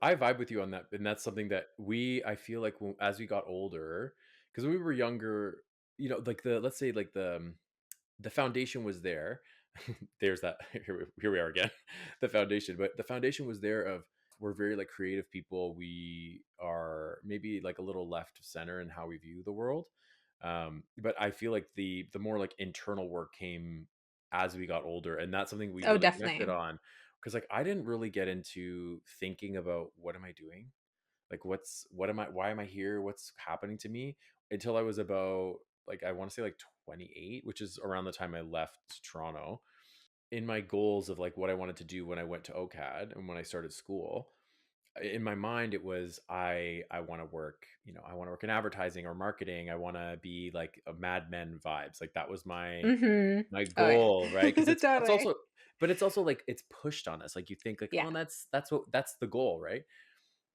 I vibe with you on that, and that's something that I feel like as we got older, because when we were younger, like let's say like the foundation was there. There's that. Here we are again. The foundation, but the foundation was there of we're very like creative people. We are maybe like a little left of center in how we view the world. But I feel like the more like internal work came as we got older, and that's something we Oh, really connected definitely. on. Because like I didn't really get into thinking about what am I doing, like what am I, why am I here, what's happening to me, until I was about, like, I want to say like 28, which is around the time I left Toronto. In my goals of like what I wanted to do when I went to OCAD and when I started school, in my mind it was I want to work, I want to work in advertising or marketing. I want to be like a Mad Men vibes. Like that was Mm-hmm. my Oh goal, right? Because yeah. it's Totally. also, but it's also like it's pushed on us. Like you think like, Yeah. oh, that's the goal, right?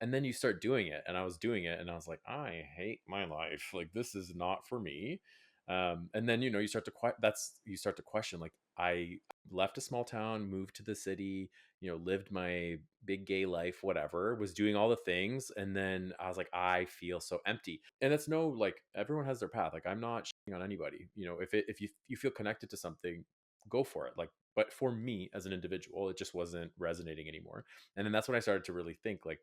And then you start doing it, and I was doing it and I was like, I hate my life, like this is not for me. And then you start to you start to question, like I left a small town, moved to the city, lived my big gay life, whatever, was doing all the things, and then I was like, I feel so empty. And it's no, like everyone has their path. Like I'm not shitting on anybody. If you feel connected to something, go for it. Like, but for me as an individual, it just wasn't resonating anymore. And then that's when I started to really think like,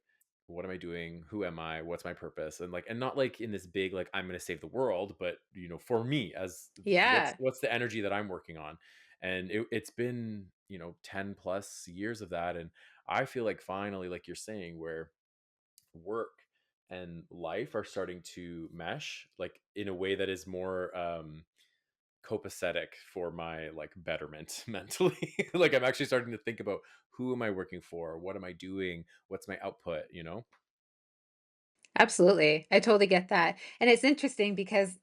what am I doing? Who am I? What's my purpose? And like, and not like in this big, like I'm going to save the world, but for me, as Yeah. what's the energy that I'm working on? And it's been 10 plus years of that, and I feel like finally, like you're saying, where work and life are starting to mesh, like in a way that is more copacetic for my like betterment mentally. Like I'm actually starting to think about, who am I working for, what am I doing, what's my output. Absolutely. I totally get that. And it's interesting because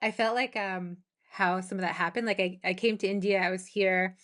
I felt like how some of that happened. Like I came to India, I was here,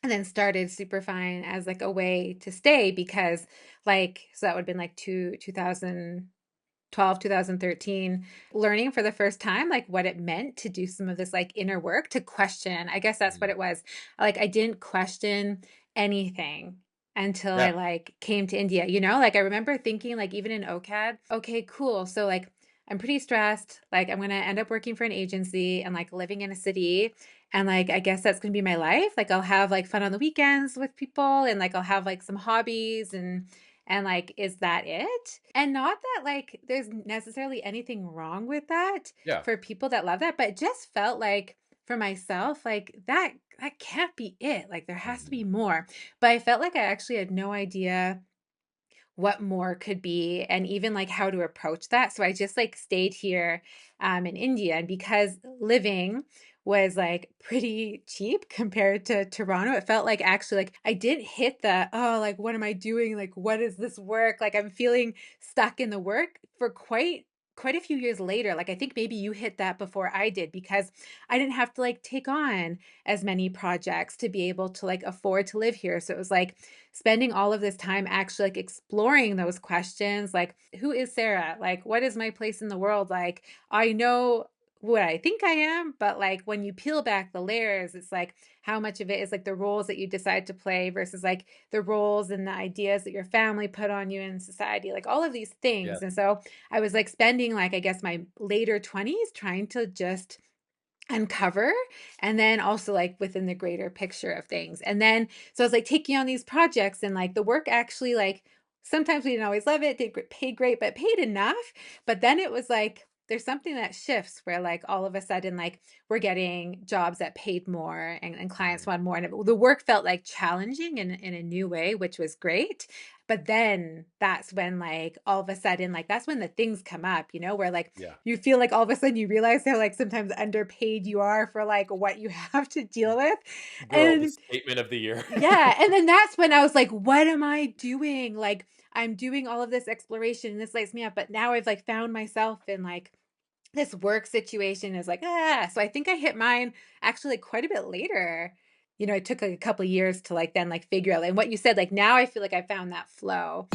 and then started Superfine as like a way to stay because like so that would have been like 2012, 2013, learning for the first time like what it meant to do some of this like inner work, to question. I guess that's what Mhm. it was. Like I didn't question anything until I Yeah. like came to India, Like I remember thinking like even in OCAD, okay, cool. So like I'm pretty stressed. Like I'm gonna end up working for an agency and like living in a city. And like I guess that's gonna be my life. Like I'll have like fun on the weekends with people and like I'll have like some hobbies and like, is that it? And not that like there's necessarily anything wrong with that Yeah. for people that love that, but it just felt like for myself, like that can't be it. Like there has to Mhm. be more. But I felt like I actually had no idea what more could be and even like how to approach that. So I just like stayed here in India. And because living was like pretty cheap compared to Toronto, it felt like actually like I didn't hit the, oh, like what am I doing? Like what is this work? Like I'm feeling stuck in the work for quite a few years later. Like I think maybe you hit that before I did because I didn't have to like take on as many projects to be able to like afford to live here. So it was like spending all of this time actually like exploring those questions like who is Sarah, like what is my place in the world, like I know what I think I am, but like when you peel back the layers, it's like how much of it is like the roles that you decide to play versus like the roles and the ideas that your family put on you in society, like all of these things. Yes. And so I was like spending like I guess my later 20s trying to just uncover and then also like within the greater picture of things. And then so I was like taking on these projects and like the work actually like sometimes we didn't always love it, did paid great, but paid enough. But then it was like there's something that shifts where like all of a sudden like we're getting jobs that paid more and clients Mhm. want more and the work felt like challenging in a new way, which was great. But then that's when like all of a sudden like that's when the things come up, where like Yeah. you feel like all of a sudden you realize how like sometimes underpaid you are for like what you have to deal with. Girl, the And statement of the year. yeah, and then that's when I was like, what am I doing? Like I'm doing all of this exploration and this lights me up, but now I've like found myself in like this work situation is like, so I think I hit mine actually like quite a bit later. It took like a couple of years to like then like figure out and what you said, like now I feel like I found that flow.